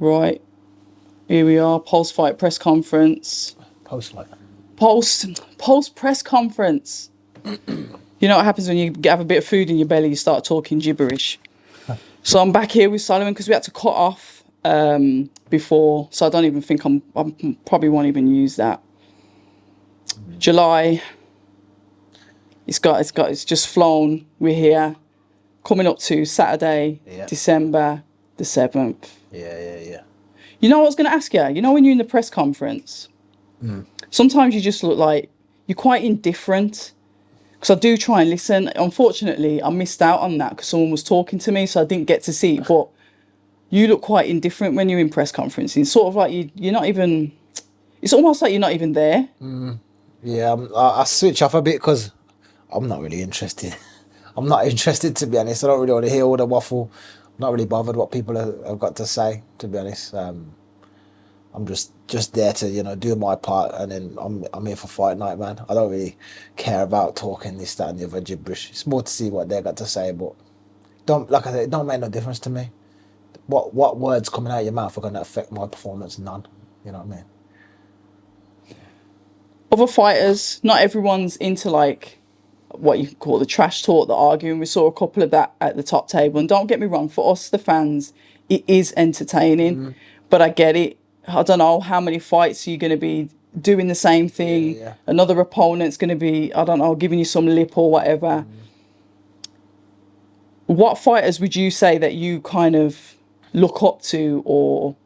Right. Here we are. Post-fight press conference. Post-fight. Post press conference. You know what happens when you have a bit of food in your belly, you start talking gibberish. So I'm back here with Solomon because we had to cut off before, so I don't even think I'm probably won't even use that. July. It's just flown. We're here, coming up to Saturday, December the 7th. Yeah. You know what I was going to ask you? You know when you're in the press conference, sometimes you just look like you're quite indifferent. Because I do try and listen. Unfortunately, I missed out on that because someone was talking to me, so I didn't get to see it. But you look quite indifferent when you're in press conferences. It's sort of like you're not even... It's almost like you're not even there. Yeah, I switch off a bit because I'm not really interested. I'm not interested, to be honest. I don't really want to hear all the waffle. I'm not really bothered what people have got to say, to be honest. I'm just there to, do my part, and then I'm here for fight night, man. I don't really care about talking this, that, and the other gibberish. It's more to see what they got to say, but like I said, it don't make no difference to me. What words coming out of your mouth are going to affect my performance? None. You know what I mean? Other fighters, not everyone's into like what you call the trash talk, the arguing. We saw a couple of that at the top table, and don't get me wrong, for us the fans, it is entertaining. But I get it. I don't know how many fights you're going to be doing the same thing. Yeah. Another opponent's going to be, I don't know, giving you some lip or whatever. What fighters would you say that you kind of look up to or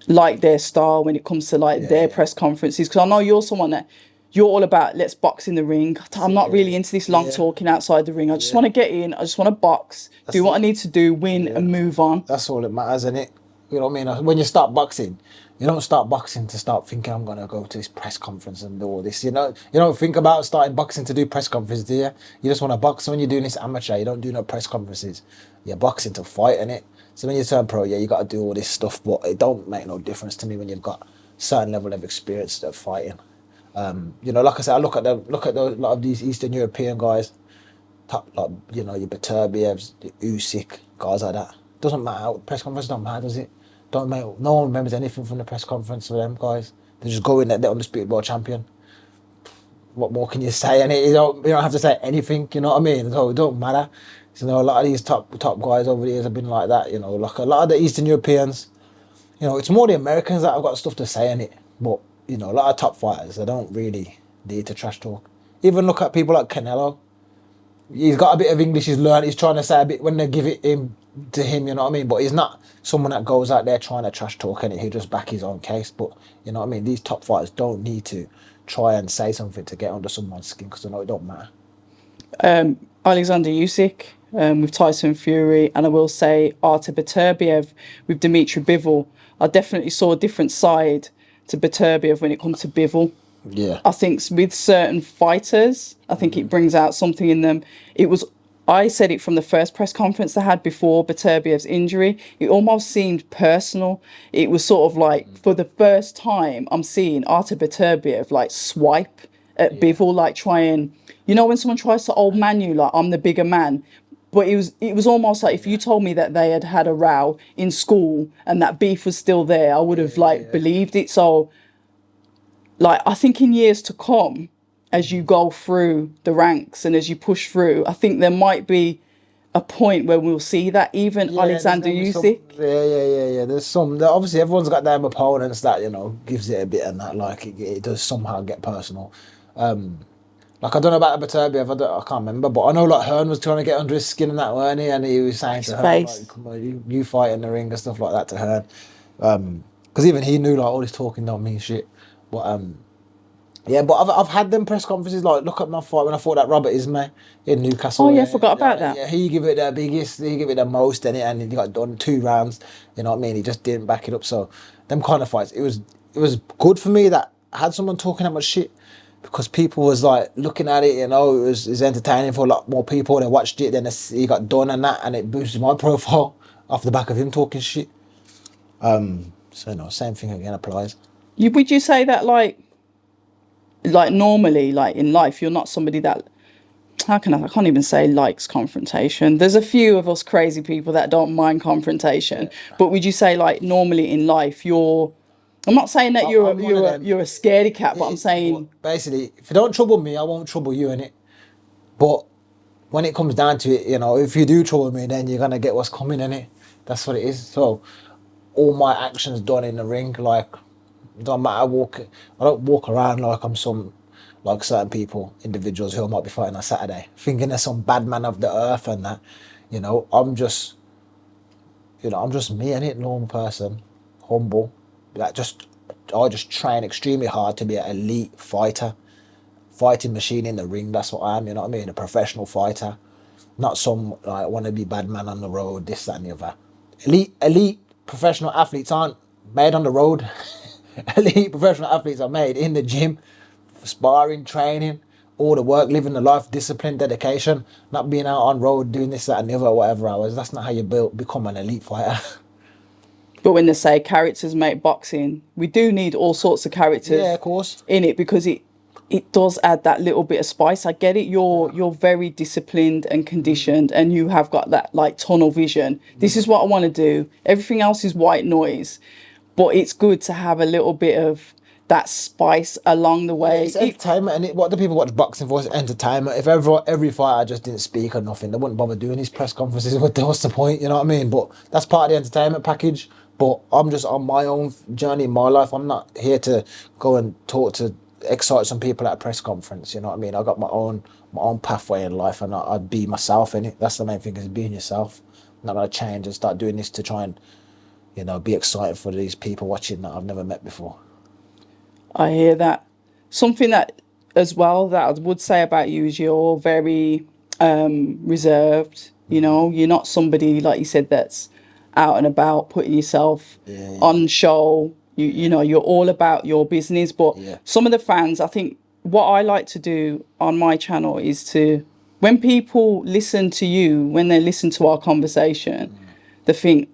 like their style when it comes to their press conferences? Because I know you're someone that you're all about, let's box in the ring. I'm not really into this long talking outside the ring. I just want to get in. I just want to box, do what I need to do, win and move on. That's all that matters, isn't it? You know what I mean? When you start boxing, you don't start boxing to start thinking, I'm going to go to this press conference and do all this. You don't think about starting boxing to do press conferences, do you? You just want to box. So when you're doing this amateur, you don't do no press conferences. You're boxing to fight, innit? So when you turn pro, you got to do all this stuff, but it don't make no difference to me when you've got a certain level of experience of fighting. Like I said, I look at a lot of these Eastern European guys, top, your Beterbievs, the Usyk, guys like that. Doesn't matter. Press conference don't matter, does it? Don't matter. No one remembers anything from the press conference for them guys. They just go in there, they're undisputed world champion. What more can you say? And you don't have to say anything. You know what I mean? So it don't matter. A lot of these top guys over the years have been like that. Like a lot of the Eastern Europeans. It's more the Americans that have got stuff to say in it. But a lot of top fighters, they don't really need to trash talk. Even look at people like Canelo. He's got a bit of English he's learned. He's trying to say a bit when they give it to him, you know what I mean? But he's not someone that goes out there trying to trash talk and he'll just back his own case. But, you know what I mean? These top fighters don't need to try and say something to get under someone's skin because they know it don't matter. Alexander Usyk with Tyson Fury, and I will say Artur Beterbiev with Dmitry Bivol. I definitely saw a different side to Beterbiev when it comes to Bivol. Yeah. I think with certain fighters, I think it brings out something in them. I said it from the first press conference they had before Beterbiev's injury. It almost seemed personal. It was sort of like, for the first time, I'm seeing Artur Beterbiev swipe at Bivol, try and, when someone tries to old man you, I'm the bigger man. But it was almost like if you told me that they had a row in school and that beef was still there, I would have believed it. So I think in years to come, as you go through the ranks and as you push through, I think there might be a point where we'll see that even Alexander Usyk. Yeah. There's some. Obviously, everyone's got their opponents that gives it a bit and that. It does somehow get personal. I don't know about Beterbiev. I can't remember, but I know Hearn was trying to get under his skin and that, weren't he? And he was saying to Hearn, "Come on, you fight in the ring and stuff like that" to Hearn. Because even he knew all this talking don't mean shit. But but I've had them press conferences. Look at my fight when I fought that Robert Ismay in Newcastle. Oh yeah, I forgot about that. Yeah, he give it the biggest, he give it the most in it, and he got done 2 rounds. You know what I mean? He just didn't back it up. So them kind of fights, it was good for me that I had someone talking that much shit, because people was looking at it. It was entertaining for a lot more people. They watched it, then he got done and that, and it boosted my profile off the back of him talking shit. So same thing again applies. Would you say that normally in life you're not somebody that I can't even say likes confrontation. There's a few of us crazy people that don't mind confrontation. But would you say like normally in life I'm not saying that I'm one of them. you're a scaredy cat, but I'm saying Basically, if you don't trouble me, I won't trouble you in it. But when it comes down to it, if you do trouble me, then you're gonna get what's coming in it. That's what it is. So all my actions done in the ring, like don't matter I don't walk around like I'm some like certain people, individuals who I might be fighting on Saturday, thinking they're some bad man of the earth and that. I'm just me, and it normal person, humble. Like I just train extremely hard to be an elite fighter, fighting machine in the ring. That's what I am. You know what I mean? A professional fighter, not some like want to be bad man on the road. This, that, and the other. Elite professional athletes aren't made on the road. Elite professional athletes are made in the gym, sparring, training, all the work, living the life, discipline, dedication, not being out on road doing this, that, and the other, whatever hours. That's not how you become an elite fighter. but when they say characters make boxing, we do need all sorts of Yeah, characters of course. in it because it does add that little bit of spice. I get it. You're very disciplined and conditioned, and you have got that like tunnel vision. This is what I want to do. Everything else is white noise, but it's good to have a little bit of that spice along the way. It's entertainment, and what do people watch boxing for? Is entertainment. If every fighter just didn't speak or nothing, they wouldn't bother doing these press conferences. What's the point? You know what I mean? But that's part of the entertainment package. But I'm just on my own journey in my life. I'm not here to go and talk to excite some people at a press conference. You know what I mean? I got my own pathway in life, and I'd be myself in it. That's the main thing, is being yourself. I'm not gonna change and start doing this to try and be excited for these people watching that I've never met before. I hear that. Something that as well that I would say about you is you're very reserved. You're not somebody like you said that's out and about putting yourself Yeah. on show. You're all about your business. But Yeah. some of the fans, I think what I like to do on my channel is to when people listen to you, when they listen to our conversation, they think,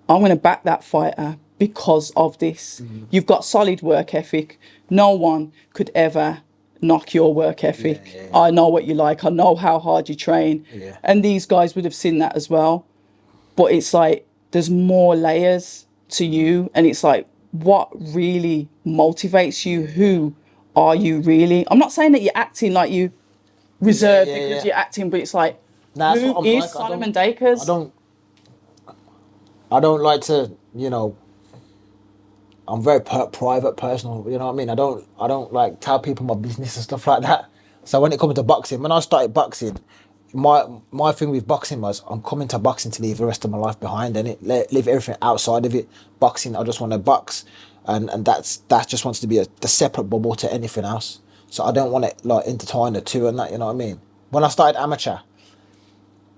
I'm going to back that fighter because of this. You've got solid work ethic. No one could ever knock your work ethic. Yeah. I know what you like. I know how hard you train. Yeah. And these guys would have seen that as well. But it's like there's more layers to you. And it's like, what really motivates you? Who are you really? I'm not saying that you're acting like you reserved because you're acting, but it's like, Nah, that's who what I'm is like. Solomon Dacres? I don't like to, I'm very private, personal. You know what I mean? I don't like tell people my business and stuff like that. So when it comes to boxing, when I started boxing, my thing with boxing was I'm coming to boxing to leave the rest of my life behind, and leave everything outside of it. Boxing, I just want to box, and that just wants to be the separate bubble to anything else. So I don't want to like intertwine the two and that. You know what I mean? When I started amateur,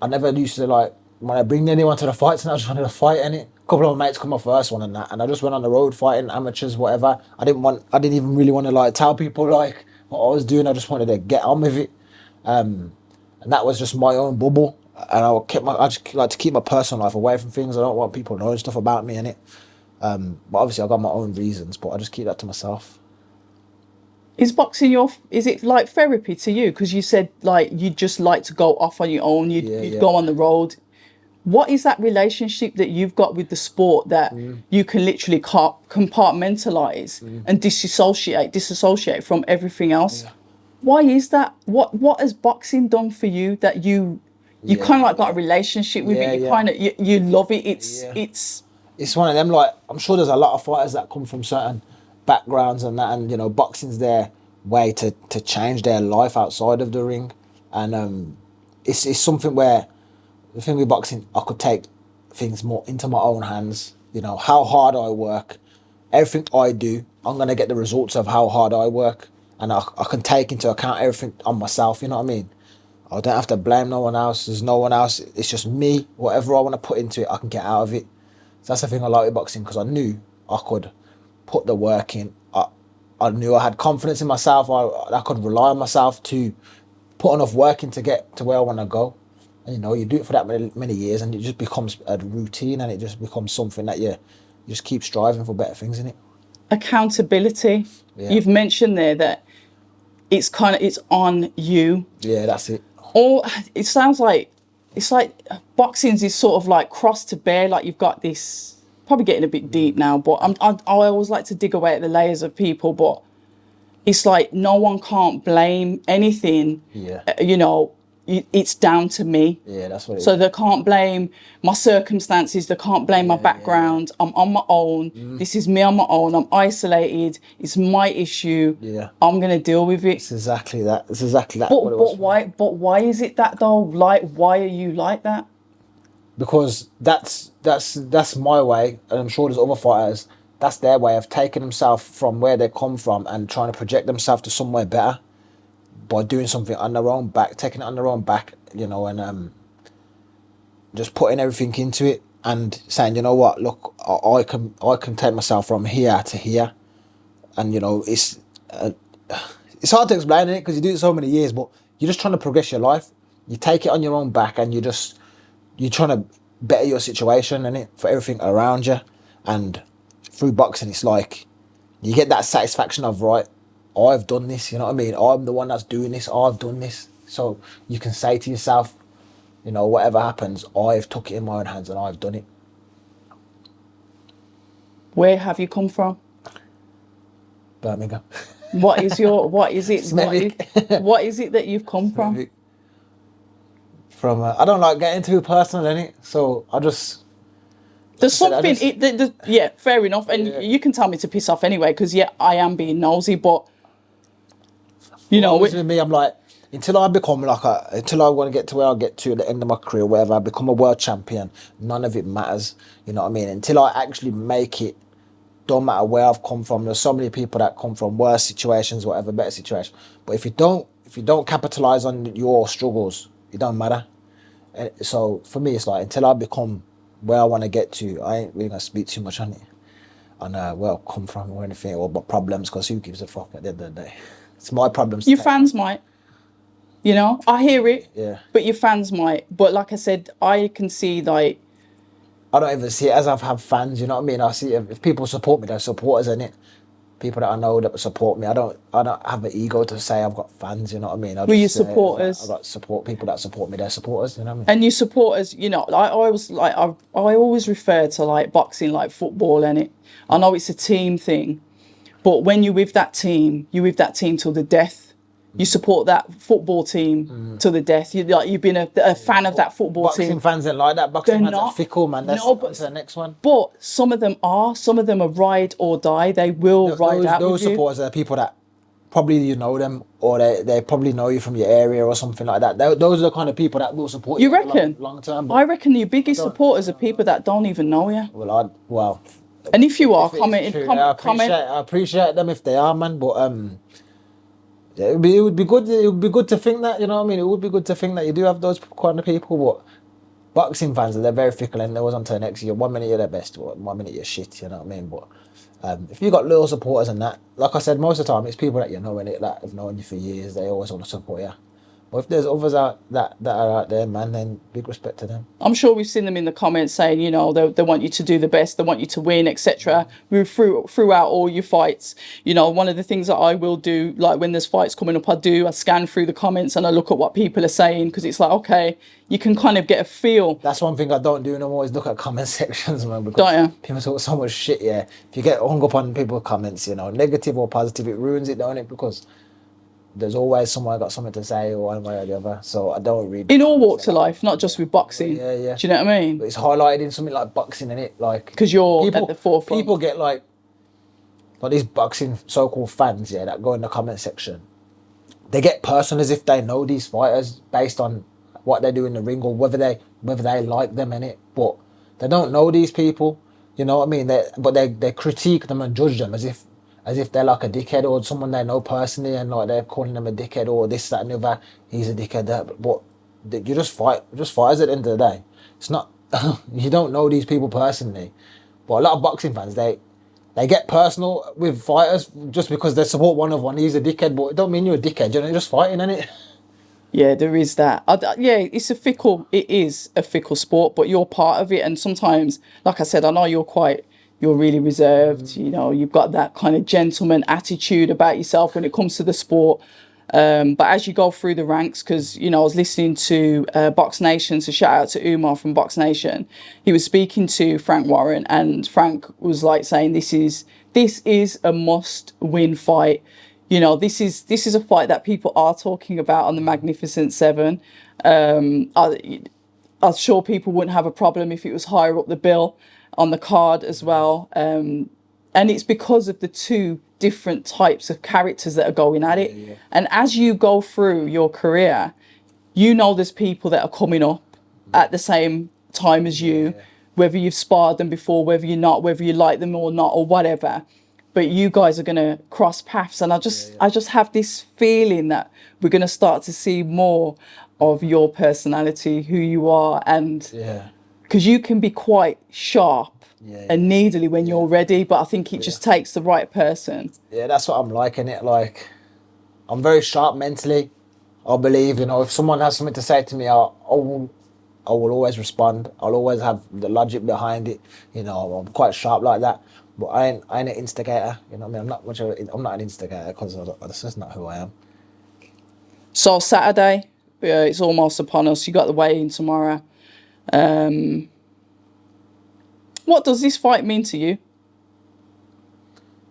I never used to like when I bring anyone to the fights, and I just wanted to fight in it. A couple of my mates come my first one and that, and I just went on the road fighting amateurs, whatever. I didn't even really want to like tell people like what I was doing. I just wanted to get on with it, and that was just my own bubble. And I just like to keep my personal life away from things. I don't want people knowing stuff about me in it. But obviously I got my own reasons, but I just keep that to myself. Is boxing is it like therapy to you? Because you said like you just like to go off on your own. You'd go on the road. What is that relationship that you've got with the sport that you can literally compartmentalize and disassociate from everything else? Yeah. Why is that? What has boxing done for you that you kind of like got a relationship with it? You kind of you love it. It's one of them. Like I'm sure there's a lot of fighters that come from certain backgrounds and that, and boxing's their way to change their life outside of the ring, and it's something where the thing with boxing, I could take things more into my own hands. How hard I work, everything I do, I'm gonna get the results of how hard I work, and I can take into account everything on myself. You know what I mean? I don't have to blame no one else. There's no one else. It's just me. Whatever I want to put into it, I can get out of it. So that's the thing I like with boxing, because I knew I could put the work in. I knew I had confidence in myself. I could rely on myself to put enough work in to get to where I want to go. And, you do it for that many years, and it just becomes a routine, and it just becomes something that you just keep striving for better things in it. Accountability. Yeah. You've mentioned there that it's on you. Yeah, that's it. Or it sounds like it's like boxing's is sort of like cross to bear. Like you've got this. Probably getting a bit deep now, but I always like to dig away at the layers of people. But it's like no one can't blame anything. Yeah. You know, it's down to me. Yeah, that's what it So is. they can't blame my circumstances. They can't blame my background. I'm on my own. This is me on my own. I'm isolated. It's my issue. Yeah. I'm gonna deal with it. It's exactly that. It's exactly that. But what it was. why is it that though? Like why are you like that? Because that's my way, and I'm sure there's other fighters. That's their way of taking themselves from where they come from and trying to project themselves to somewhere better by doing something on their own back, taking it on their own back, you know, and just putting everything into it and saying, you know what, look, I can take myself from here to here, and you know, it's hard to explain it because you do it so many years, but you're just trying to progress your life. You take it on your own back, and you're trying to better your situation and it for everything around you. And through boxing, it's like you get that satisfaction of, right, I've done this, you know what I mean? I'm the one that's doing this, I've done this. So you can say to yourself, you know, whatever happens, I've took it in my own hands and I've done it. Where have you come from? Birmingham. What is it? What Smethwick. what is it that you've come from? From I don't like getting too personal in it, so I just. There's like I something. said, Yeah, fair enough. And Yeah. you can tell me to piss off anyway, because yeah, I am being nosy. But you know, always with me, I'm like, until I become until I want to get to where I get to at the end of my career, wherever I become a world champion, none of it matters. You know what I mean? Until I actually make it, don't matter where I've come from. There's so many people that come from worse situations, whatever, better situation. But if you don't capitalize on your struggles, it don't matter. And so for me, it's like until I become where I want to get to, I ain't really gonna speak too much on it, on where I come from or anything or about problems, because who gives a fuck at the end of the day? It's my problems. your fans might. You know, I hear it. Yeah. But your fans might. But like I said, I can see like. I don't even see it as I've had fans, you know what I mean? I see if people support me, they're supporters in it. People that I know that support me. I don't have an ego to say I've got fans, you know what I mean? Were you supporters? I've got support people that support me, they're supporters, you know what I mean? And you supporters, you know, I always like I always refer to like boxing like football, and it. I know it's a team thing, but when you're with that team, you're with that team till the death. You support that football team till the death. You've been a fan of that football Boxing team. fans ain't like that. Boxing They're fans are not. fickle, man. That's No, but- on to the next one. But some of them are. Some of them are ride or die. They will ride out Those with you. supporters are people that probably you know them, or they probably know you from your area or something like that. Those are the kind of people that will support you. You reckon? Long term. I reckon your biggest supporters are people that don't even know you. Well, And if you are, if it's comment. true, Comment. I appreciate them if they are, man. But yeah, it would be good. It would be good to think that, you know what I mean. It would be good to think that you do have those kind of people. But boxing fans, they're very fickle, and they was on to the next year. 1 minute you're the best, 1 minute you're shit. You know what I mean? But if you got little supporters and that, like I said, most of the time it's people that you know in it that have known you for years. They always want to support you. But if there's others out that are out there, man, then big respect to them. I'm sure we've seen them in the comments saying, you know, they want you to do the best, they want you to win, etc. Throughout all your fights. You know, one of the things that I will do, like when there's fights coming up, I scan through the comments and I look at what people are saying, because it's like, okay, you can kind of get a feel. That's one thing I don't do no more is look at comment sections, man. Because Don't you? people talk so much shit, yeah. If you get hung up on people's comments, you know, negative or positive, it ruins it, don't it? Because there's always someone got something to say or one way or the other. So I don't read. In all walks of life, not just with boxing. Yeah. Do you know what I mean? But it's highlighted in something like boxing, in it, like Because you're at the forefront. People get like these boxing so-called fans, yeah, that go in the comment section. They get personal as if they know these fighters based on what they do in the ring or whether they like them in it. But they don't know these people, you know what I mean? They critique them and judge them as if they're like a dickhead or someone they know personally, and like they're calling them a dickhead or this, that, and the other. He's a dickhead. But you just fighters at the end of the day. It's not you don't know these people personally, but a lot of boxing fans they get personal with fighters just because they support one of one. He's a dickhead, but it don't mean you're a dickhead. You know, you're just fighting, innit? Yeah, there is that. Yeah, it is a fickle sport, but you're part of it. And sometimes, like I said, I know you're really reserved. You know, you've got that kind of gentleman attitude about yourself when it comes to the sport. But as you go through the ranks, because I was listening to Box Nation, so shout out to Umar from Box Nation. He was speaking to Frank Warren, and Frank was like saying, "This is a must-win fight. This is a fight that people are talking about on the Magnificent Seven. I'm sure people wouldn't have a problem if it was higher up the bill on the card as well. And it's because of the two different types of characters that are going at it. Yeah. And as you go through your career, there's people that are coming up at the same time as you, whether you've sparred them before, whether you're not, whether you like them or not, or whatever. But you guys are going to cross paths. And I just have this feeling that we're going to start to see more of your personality, who you are, and because you can be quite sharp and needly when you're ready, but I think it just takes the right person. Yeah, that's what I'm liking it. Like, I'm very sharp mentally. I believe, if someone has something to say to me, I will always respond. I'll always have the logic behind it. I'm quite sharp like that. But I ain't an instigator. You know what I mean? I'm not an instigator because that's just not who I am. So Saturday, it's almost upon us. You got the weigh-in tomorrow. What does this fight mean to you?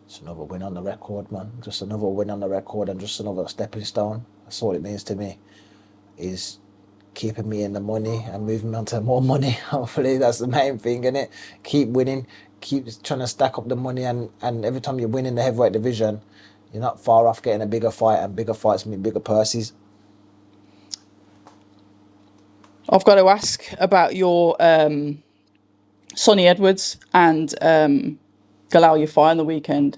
It's another win on the record, man. Just another win on the record and just another stepping stone. That's all it means to me. Is keeping me in the money and moving me on to more money. Hopefully that's the main thing, innit? Keep winning, keep trying to stack up the money, and every time you win in the heavyweight division, you're not far off getting a bigger fight, and bigger fights mean bigger purses. I've got to ask about your Sonny Edwards and Galal you fight on the weekend.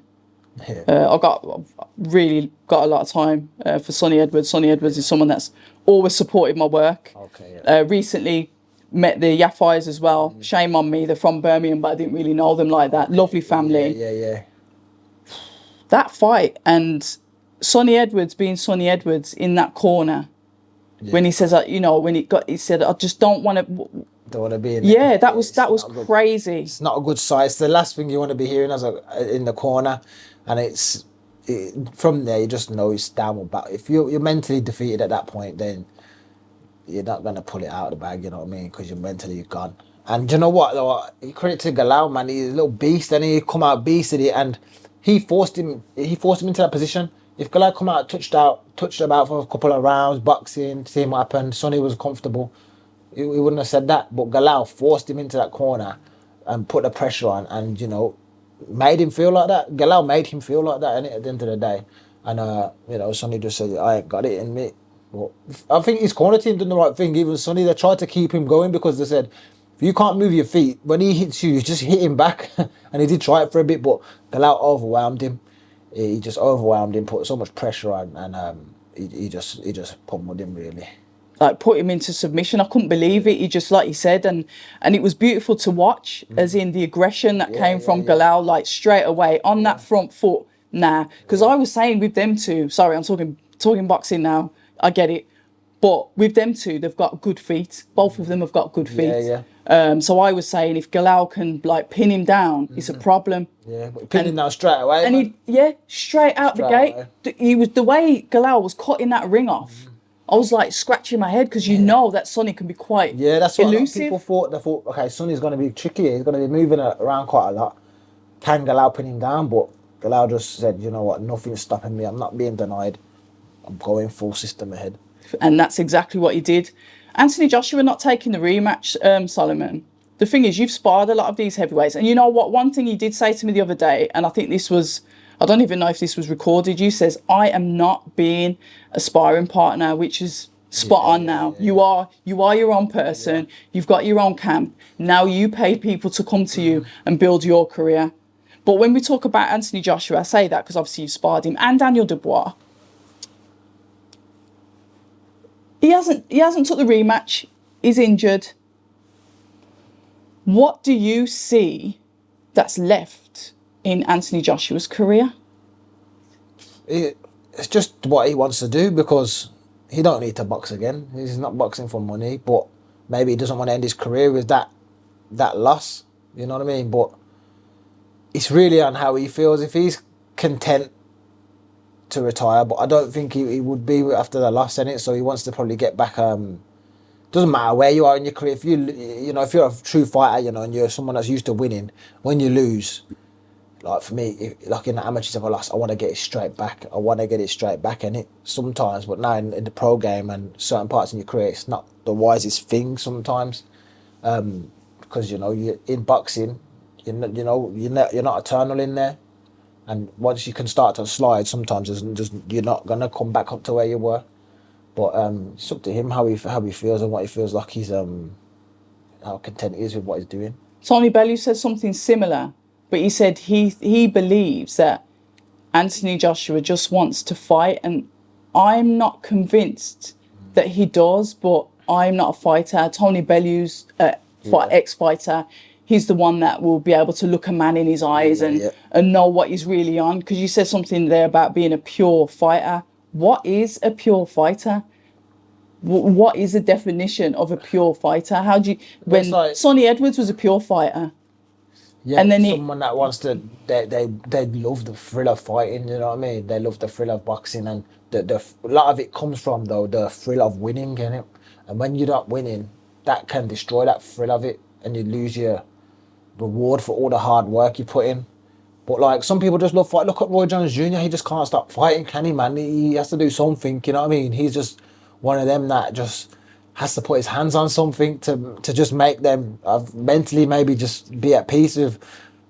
I've really got a lot of time for Sonny Edwards. Sonny Edwards is someone that's always supported my work. Recently met the Yafais as well. Shame on me, they're from Birmingham, but I didn't really know them like that. Lovely family. Yeah. That fight and Sonny Edwards being Sonny Edwards in that corner. When he says, he said, I just don't want to be in there. That was crazy. It's not a good sight. It's the last thing you want to be hearing in the corner, and from there you just know it's downward back. If you're mentally defeated at that point, then you're not gonna pull it out of the bag. You know what I mean? Because you're mentally gone. And you know what? Though, credit to Galal, man. He's a little beast, and he come out beasted, and he forced him into that position. If Galal come out touched about for a couple of rounds, boxing, seeing what happened, Sonny was comfortable, he wouldn't have said that. But Galal forced him into that corner and put the pressure on, and made him feel like that. Galal made him feel like that, at the end of the day. And Sonny just said, I ain't got it in me. But I think his corner team done the right thing. Even Sonny, they tried to keep him going because they said, if you can't move your feet, when he hits you just hit him back. And he did try it for a bit, but Galal overwhelmed him. He just overwhelmed him, put so much pressure on, and he just pummeled him, really. Like, put him into submission. I couldn't believe it. He just, like he said, and it was beautiful to watch, as in the aggression that came from Galal, like straight away on that front foot. Because I was saying with them two, sorry, I'm talking boxing now. I get it, but with them two, they've got good feet. Both of them have got good feet. So I was saying, if Galal can pin him down, it's a problem. Yeah, but pin him down straight away. And straight out the gate. He was, the way Galal was cutting that ring off. I was like scratching my head because that Sonny can be quite that's what elusive. People thought. They thought, okay, Sonny's going to be tricky. He's going to be moving around quite a lot. Can Galal pin him down? But Galal just said, you know what, nothing's stopping me. I'm not being denied. I'm going full system ahead. And that's exactly what he did. Anthony Joshua not taking the rematch, Solomon. The thing is, you've sparred a lot of these heavyweights. And you know what? One thing he did say to me the other day, and I think this was, I don't even know if this was recorded. You says, I am not being a sparring partner, which is spot on now. You are your own person. You've got your own camp. Now you pay people to come to you and build your career. But when we talk about Anthony Joshua, I say that because obviously you've sparred him, and Daniel Dubois. He hasn't took the rematch. He's injured. What do you see that's left in Anthony Joshua's career? It's just what he wants to do, because he don't need to box again. He's not boxing for money, but maybe he doesn't want to end his career with that loss. You know what I mean? But it's really on how he feels. If he's content to retire, but I don't think he would be after the loss in it. So he wants to probably get back. Doesn't matter where you are in your career. If if you're a true fighter, and you're someone that's used to winning, when you lose, like for me, like in the amateurs, if I lost, I want to get it straight back. I want to get it straight back in it sometimes, but now in the pro game and certain parts in your career, it's not the wisest thing sometimes, because you're in boxing, you're not eternal in there. And once you can start to slide, sometimes you're not gonna come back up to where you were. But it's up to him how he feels and what he feels like he's how content he is with what he's doing. Tony Bellew said something similar, but he said he believes that Anthony Joshua just wants to fight, and I'm not convinced that he does, but I'm not a fighter. Tony Bellew's ex-fighter. He's the one that will be able to look a man in his eyes and know what he's really on. Because you said something there about being a pure fighter. What is a pure fighter? What is the definition of a pure fighter? How do you... When Sonny Edwards was a pure fighter. Yeah, and then someone that wants to... They love the thrill of fighting, you know what I mean? They love the thrill of boxing, and a lot of it comes from, though, the thrill of winning, innit? And when you're not winning, that can destroy that thrill of it, and you lose your reward for all the hard work you put in. But like, some people just love fight. Look at Roy Jones Jr. He just can't stop fighting, can he, man? He has to do something, you know what I mean? He's just one of them that just has to put his hands on something to just make them mentally maybe just be at peace with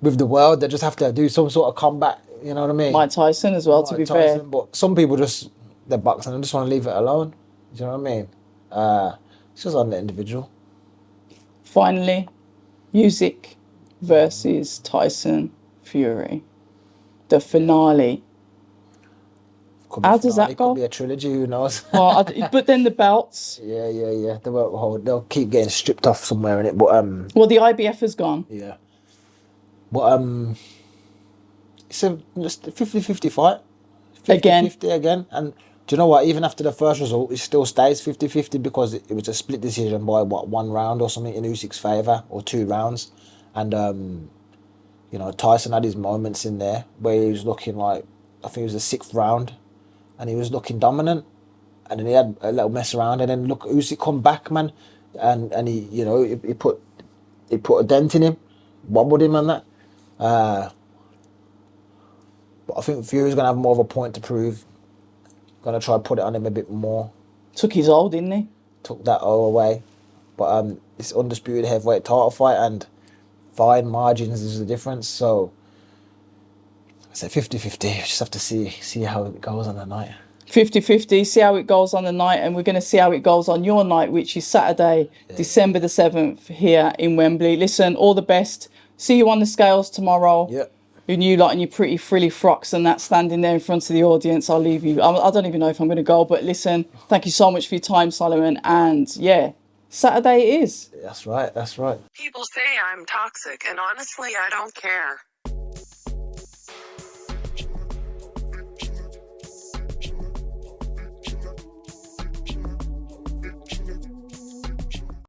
the world. They just have to do some sort of combat, you know what I mean? Mike Tyson as well, to be fair. But some people they're boxing and just want to leave it alone. Do you know what I mean? It's just on the individual. Finally, Usyk versus Tyson Fury. The finale. How does that go? Could be a trilogy, who knows? But then the belts. Yeah. They'll keep getting stripped off somewhere in it. But well, the IBF has gone. Yeah. But it's a 50-50 fight. 50-50 again. And do you know what? Even after the first result, it still stays 50-50 because it was a split decision by one round or something in Usyk's favour, or 2 rounds. And Tyson had his moments in there where he was looking like, I think it was the 6th round, and he was looking dominant, and then he had a little mess around, and then look, Usyk come back, man, and he he put a dent in him, wobbled him and that. But I think Fury's gonna have more of a point to prove. Gonna try to put it on him a bit more. Took his O, didn't he? Took that O away, but it's undisputed heavyweight title fight, and fine margins is the difference. So I say 50-50. Just have to see how it goes on the night. 50-50, see how it goes on the night, and we're going to see how it goes on your night, which is Saturday, December the 7th here in Wembley. Listen, all the best. See you on the scales tomorrow. Yep. In you lot in your pretty frilly frocks and that, standing there in front of the audience. I'll leave you. I don't even know if I'm going to go, but listen, thank you so much for your time, Solomon. And yeah, Saturday it is. That's right. People say I'm toxic, and honestly, I don't care.